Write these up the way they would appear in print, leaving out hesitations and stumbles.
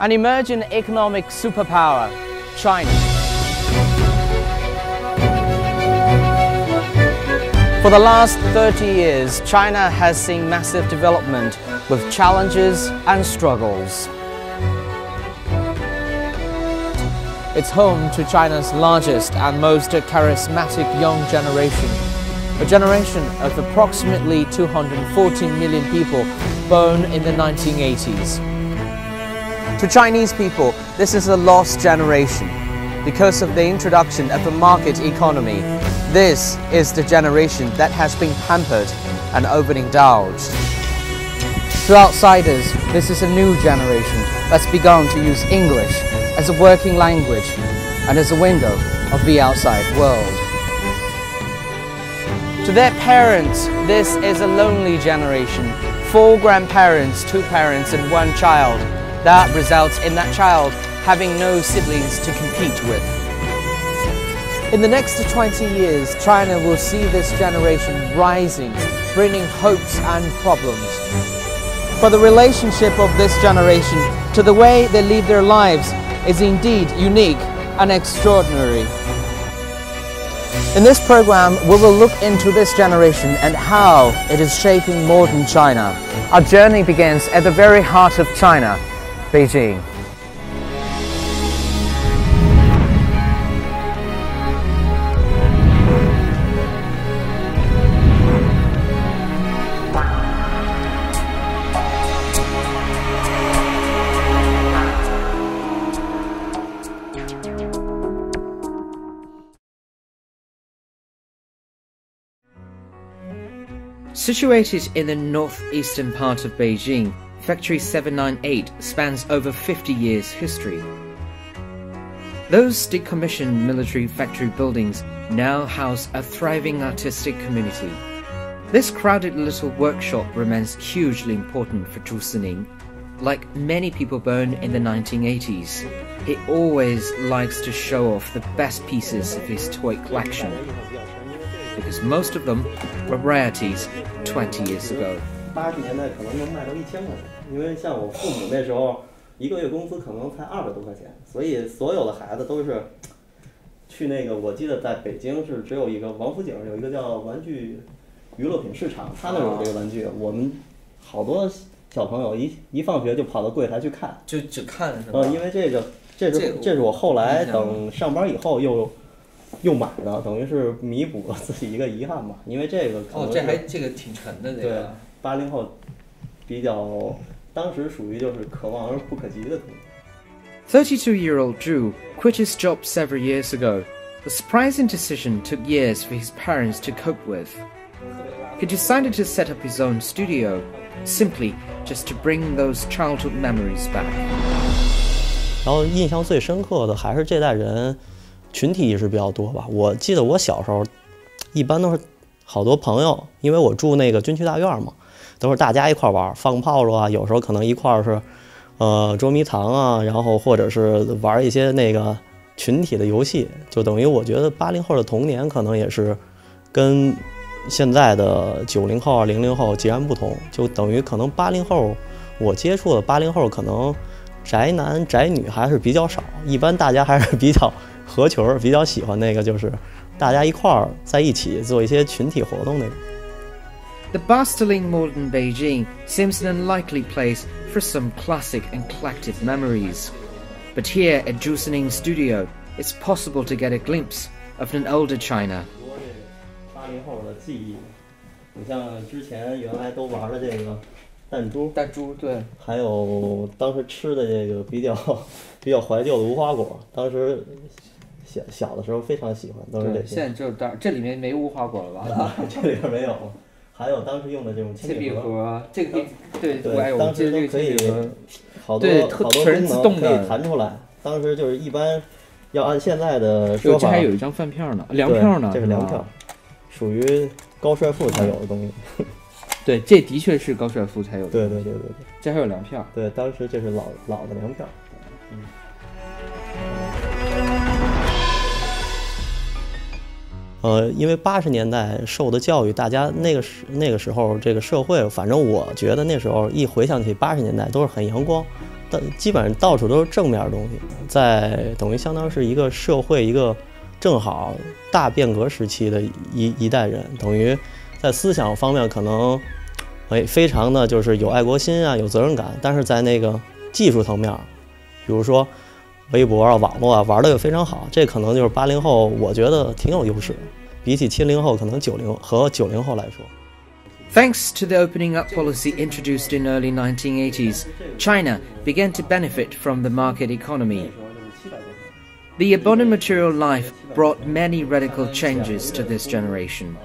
an emerging economic superpower, China. For the last 30 years, China has seen massive development with challenges and struggles. It's home to China's largest and most charismatic young generation, a generation of approximately 214 million people born in the 1980s. To Chinese people, this is a lost generation. Because of the introduction of a market economy, this is the generation that has been pampered and overindulged. To outsiders, this is a new generation that's begun to use English as a working language and as a window of the outside world. To their parents, this is a lonely generation. 4 grandparents, 2 parents and 1 child. That results in that child having no siblings to compete with. In the next 20 years, China will see this generation rising, bringing hopes and problems. But the relationship of this generation to the way they live their lives is indeed unique and extraordinary. In this program, we will look into this generation and how it is shaping modern China. Our journey begins at the very heart of China, Beijing. Situated in the northeastern part of Beijing, Factory 798 spans over 50 years' history. Those decommissioned military factory buildings now house a thriving artistic community. This crowded little workshop remains hugely important for Zhu Sining. Like many people born in the 1980s, he always likes to show off the best pieces of his toy collection, because most of them were rarities 20 years ago. 80年代可能能卖到1000块钱，因为像我父母那时候，一个月工资可能才200多块钱，所以所有的孩子都是去那个，我记得在北京是只有一个王府井有一个叫玩具娱乐品市场，他那有这个玩具，我们好多小朋友一放学就跑到柜台去看，就只看是吧？因为这是我后来等上班以后又买的，等于是弥补了自己一个遗憾吧。因为这个可能这个挺沉的，这个对80后比较当时属于就是可望而不可及的东西。32-year-old Zhu quit his job several years ago. The surprising decision took years for his parents to cope with. He decided to set up his own studio, simply just to bring those childhood memories back. 然后印象最深刻的还是这代人群体意识比较多吧。我记得我小时候一般都是好多朋友，因为我住那个军区大院嘛，都是大家一块玩放炮竹啊，有时候可能一块是捉迷藏啊，然后或者是玩一些那个群体的游戏，就等于我觉得80后的童年可能也是跟现在的90后啊00后截然不同，就等于可能80后我接触的80后可能宅男宅女还是比较少，一般大家还是比较合群，比较喜欢那个就是大家一块儿在一起做一些群体活动那种。The bustling modern Beijing seems an unlikely place for some classic and collective memories. But here at Zhu Sining's studio, it's possible to get a glimpse of an older China. 80后的记忆，你像之前原来都玩的这个弹珠，对，还有当时吃的这个比较怀旧的无花果，当时小的时候非常喜欢，都是这些。现在只有这里面没无花果了吧？这里边没有。还有当时用的这种铅笔盒，这个对，当时都可以好多全自动的可以弹出来。当时就是一般要按现在的说法，这还有一张饭票呢，粮票呢，这是粮票，属于高帅富才有的东西。对，这的确是高帅富才有的。对，这还有粮票。对，当时这是老的粮票。因为80年代受的教育，大家那个时候这个社会，反正我觉得那时候一回想起80年代都是很阳光，基本上到处都是正面的东西，在等于相当是一个社会一个正好大变革时期的一代人，等于在思想方面可能非常的就是有爱国心啊，有责任感，但是在那个技术层面，比如说微博啊、网络啊玩的又非常好，这可能就是80后我觉得挺有优势的，比起70后可能90后来说。Thanks to the opening up policy introduced in early 1980s, China began to benefit from the market economy. The abundant material life brought many radical changes to this generation.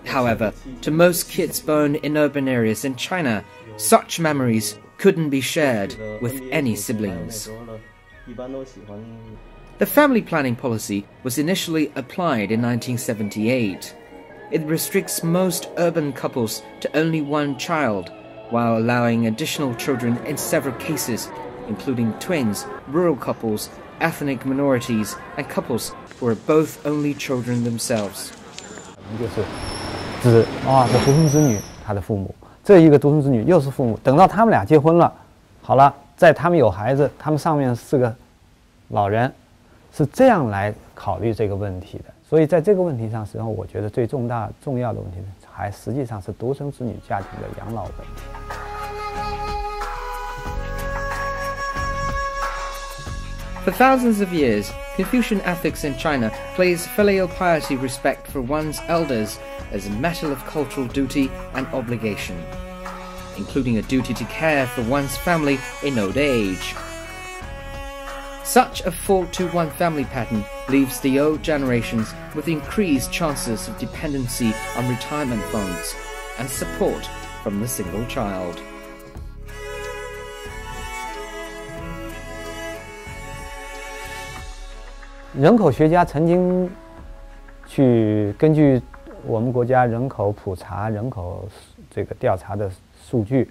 However, to most kids born in urban areas in China, such memories couldn't be shared with any siblings. The family planning policy was initially applied in 1978. It restricts most urban couples to only one child, while allowing additional children in several cases, including twins, rural couples, ethnic minorities, and couples who are both only children themselves. 就是这独生子女他的父母，这一个独生子女又是父母，等到他们俩结婚了，好了，在他们有孩子，他们上面是个老人，是这样来考虑这个问题的。所以在这个问题上，实际上我觉得最重要的问题还实际上是独生子女家庭的养老问题。For thousands of years, Confucian ethics in China placed filial piety respect for one's elders as a matter of cultural duty and obligation, including a duty to care for one's family in old age. Such a 4-to-1 family pattern leaves the old generations with increased chances of dependency on retirement funds and support from the single child. 人口学家曾经去根据我们国家人口普查、人口这个调查的数据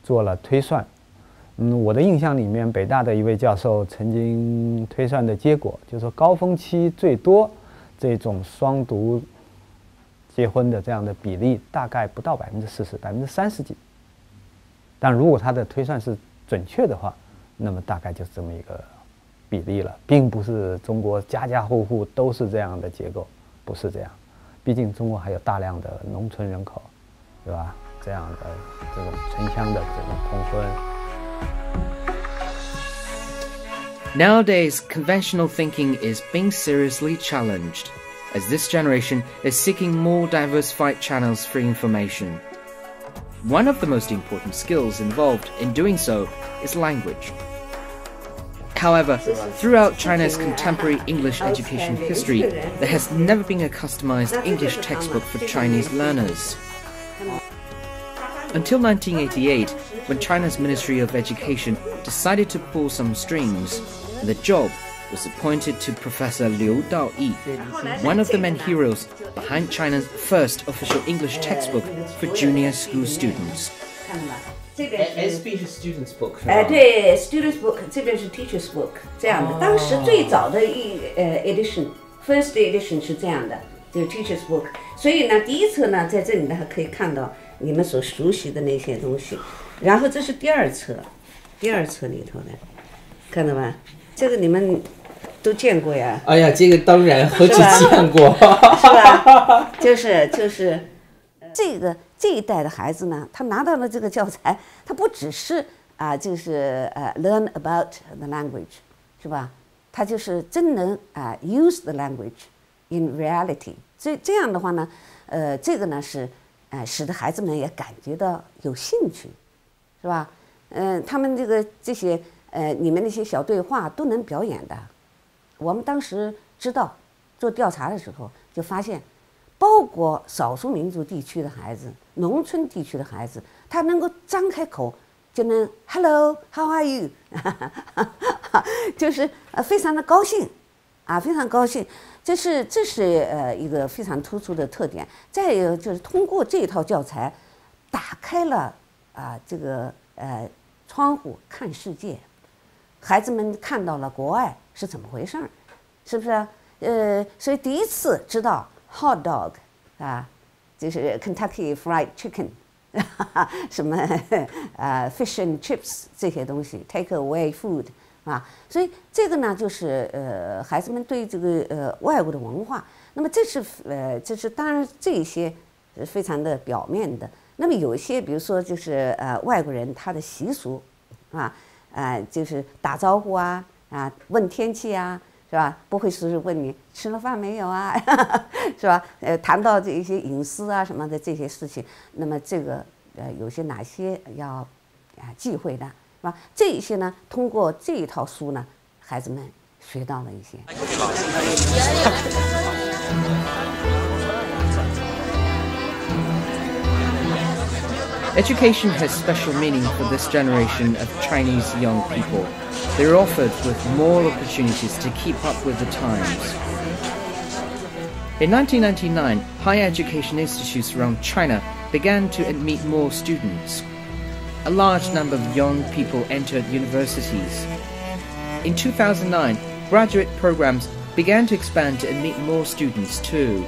做了推算。我的印象里面，北大的一位教授曾经推算的结果，就是说高峰期最多这种双独结婚的这样的比例大概不到40%，30%几。但如果他的推算是准确的话，那么大概就是这么一个比例了，并不是中国家家户户都是这样的结构，不是这样。毕竟中国还有大量的农村人口，对吧？这样的这种城乡的这种通婚。Nowadays, conventional thinking is being seriously challenged, as this generation is seeking more diversified channels for information. One of the most important skills involved in doing so is language. However, throughout China's contemporary English education history, there has never been a customized English textbook for Chinese learners. Until 1988, when China's Ministry of Education decided to pull some strings, the job was appointed to Professor Liu Daoyi, one of the main heroes behind China's first official English textbook for junior school students. SB 是 students book 是吧？对 students book 这边是 teachers book 这样的。当时最早的edition，first edition 是这样的，就是 teachers book。所以呢，第一册呢，在这里呢还可以看到你们所熟悉的那些东西。然后这是第二册里头的，看到吧？这个你们都见过呀。哎呀，这个当然何止见过，是吧？就是这一代的孩子呢，他拿到了这个教材，他不只是learn about the language， 是吧？他就是真能use the language in reality。所以这样的话呢，这个呢是使得孩子们也感觉到有兴趣，是吧？他们这些你们那些小对话都能表演的。我们当时知道做调查的时候就发现，包括少数民族地区的孩子、农村地区的孩子，他能够张开口就能 Hello, how are you？ 就是非常的高兴，非常高兴。这是一个非常突出的特点。再有就是通过这套教材，打开了这个窗户看世界，孩子们看到了国外是怎么回事儿，是不是？所以第一次知道 hot dog 就是 Kentucky Fried Chicken 什么fish and chips 这些东西 take away food 啊，所以这个呢就是孩子们对这个外国的文化，那么这是当然这些是非常的表面的，那么有一些比如说就是外国人他的习俗啊就是打招呼啊问天气啊。是吧？不会是问你吃了饭没有啊，是吧？谈到这一些隐私啊什么的这些事情，那么这个有些哪些要忌讳的，是吧？这一些呢，通过这一套书呢，孩子们学到了一些。Education has special meaning for this generation of Chinese young people. They are offered with more opportunities to keep up with the times. In 1999, higher education institutes around China began to admit more students. A large number of young people entered universities. In 2009, graduate programs began to expand to admit more students too.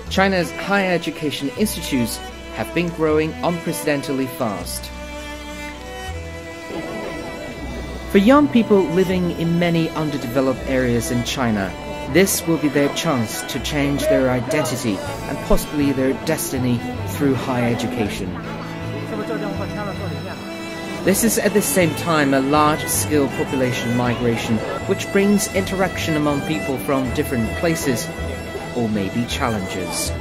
China's higher education institutes have been growing unprecedentedly fast. For young people living in many underdeveloped areas in China, this will be their chance to change their identity and possibly their destiny through higher education. This is at the same time a large-scale population migration which brings interaction among people from different places, or maybe challenges.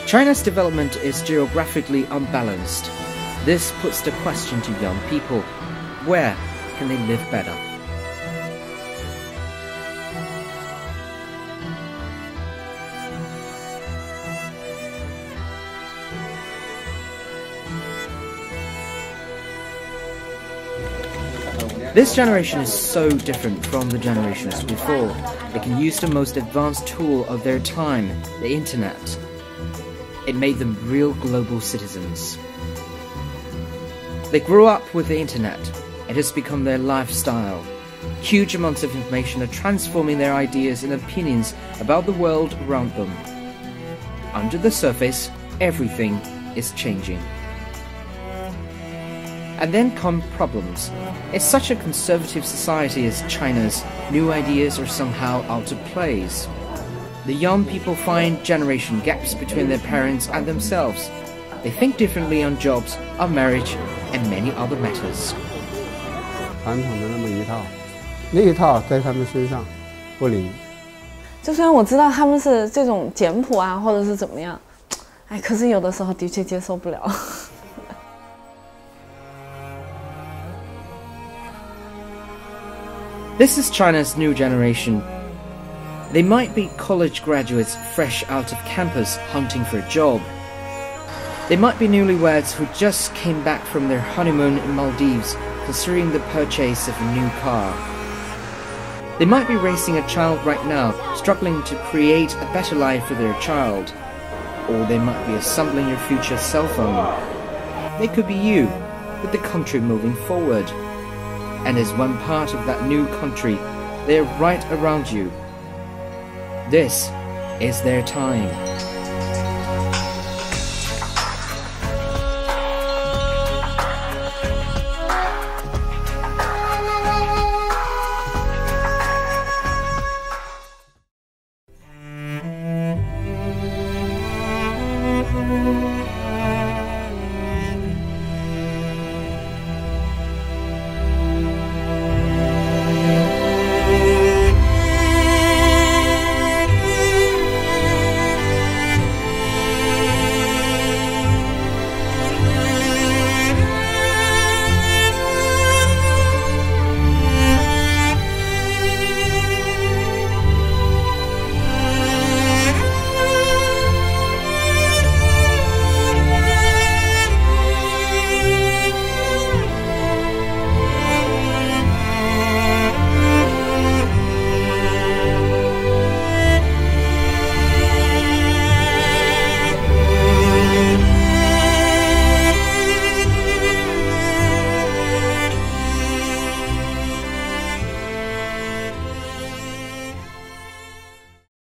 China's development is geographically unbalanced. This puts the question to young people, where can they live better? This generation is so different from the generations before. They can use the most advanced tool of their time, the internet. It made them real global citizens. They grew up with the internet. It has become their lifestyle. Huge amounts of information are transforming their ideas and opinions about the world around them. Under the surface, everything is changing. And then come problems. In such a conservative society as China's, new ideas are somehow out of place. The young people find generation gaps between their parents and themselves. They think differently on jobs, on marriage, and many other matters. 传统的那么一套，那一套在他们身上不灵。就虽然我知道他们是这种简朴啊，或者是怎么样，哎，可是有的时候的确接受不了。This is China's new generation. They might be college graduates fresh out of campus hunting for a job. They might be newlyweds who just came back from their honeymoon in Maldives, considering the purchase of a new car. They might be raising a child right now, struggling to create a better life for their child. Or they might be assembling your future cell phone. They could be you, with the country moving forward. And as one part of that new country, they are right around you. This is their time.